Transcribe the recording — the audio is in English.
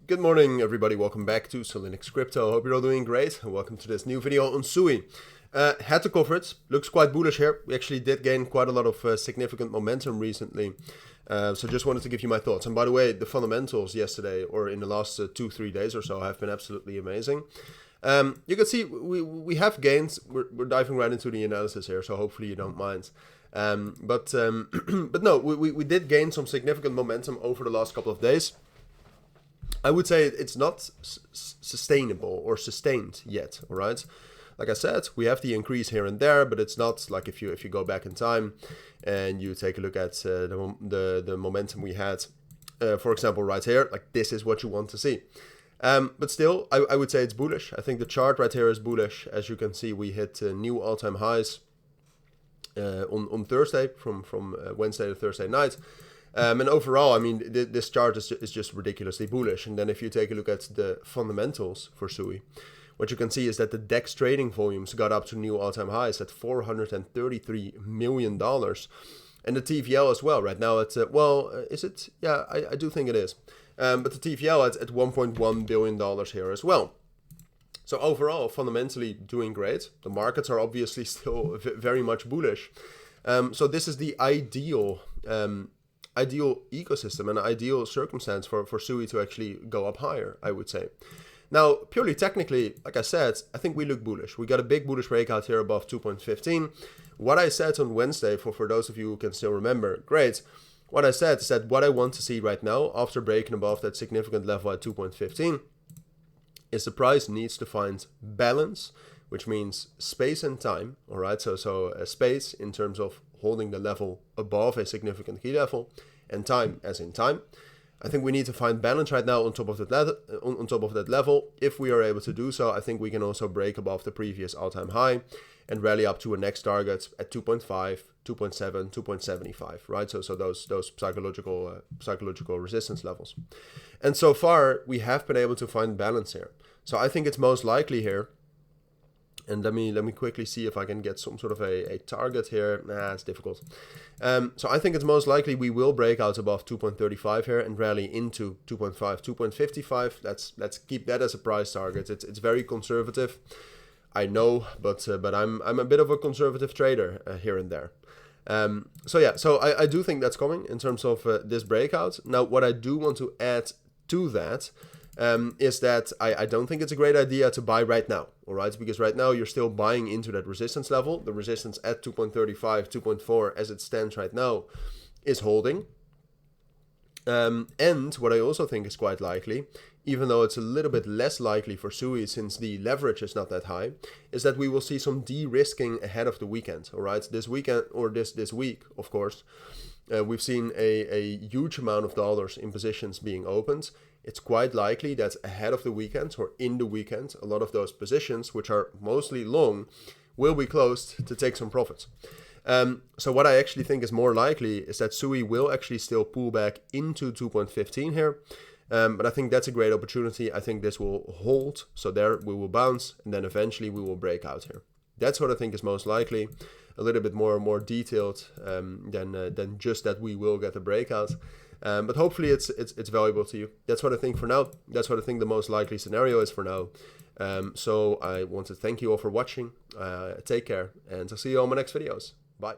Good morning, everybody. Welcome back to Cilinix Crypto. Hope you're all doing great. And welcome to this new video on SUI. Had to cover it. Looks quite bullish here. We actually did gain quite a lot of significant momentum recently. So just wanted to give you my thoughts. And by the way, the fundamentals yesterday or in the last 2-3 days or so have been absolutely amazing. You can see we have gains. We're diving right into the analysis here, so hopefully you don't mind. But no, we did gain some significant momentum over the last couple of days. I would say it's not sustainable or sustained yet, all right? Like I said, we have the increase here and there, but it's not like if you go back in time and you take a look at the momentum we had, for example, right here, like this is what you want to see. But still, I would say it's bullish. I think the chart right here is bullish. As you can see, we hit new all-time highs on Thursday from Wednesday to Thursday night. And overall, I mean, this chart is just ridiculously bullish. And then if you take a look at the fundamentals for SUI, what you can see is that the DEX trading volumes got up to new all-time highs at $433 million. And the TVL as well, right now it's, is it? Yeah, I do think it is. But the TVL at $1.1 billion here as well. So overall, fundamentally doing great. The markets are obviously still very much bullish. So this is the ideal ecosystem and ideal circumstance for SUI to actually go up higher, I would say. Now, purely technically, like I said, I think we look bullish. We got a big bullish breakout here above 2.15. What I said on Wednesday, for those of you who can still remember, great. What I said is that what I want to see right now, after breaking above that significant level at 2.15, is the price needs to find balance, which means space and time, all right? So a space in terms of holding the level above a significant key level, and time as in time. I think we need to find balance right now on top of that level. If we are able to do so, I think we can also break above the previous all-time high and rally up to a next target at 2.5, 2.7, 2.75, right? So those psychological resistance levels. And so far, we have been able to find balance here. So I think it's most likely here. And let me quickly see if I can get some sort of a target here. Nah, it's difficult. So I think it's most likely we will break out above 2.35 here and rally into 2.5, 2.55. Let's keep that as a price target. It's very conservative, I know, but I'm a bit of a conservative trader here and there. So I do think that's coming in terms of this breakout. Now, what I do want to add to that is that I don't think it's a great idea to buy right now, all right? Because right now you're still buying into that resistance level. The resistance at 2.35, 2.4 as it stands right now is holding. And what I also think is quite likely, even though it's a little bit less likely for SUI since the leverage is not that high, is that we will see some de-risking ahead of the weekend, all right? This weekend, or this week, of course, we've seen a huge amount of dollars in positions being opened. It's quite likely that ahead of the weekend or in the weekend, a lot of those positions, which are mostly long, will be closed to take some profits. So what I actually think is more likely is that SUI will actually still pull back into 2.15 here. But I think that's a great opportunity. I think this will hold. So there we will bounce and then eventually we will break out here. That's what I think is most likely. A little bit more detailed than just that we will get a breakout. But hopefully it's valuable to you. That's what I think for now. That's what I think the most likely scenario is for now. So I want to thank you all for watching. Take care, and I'll see you on my next videos. Bye.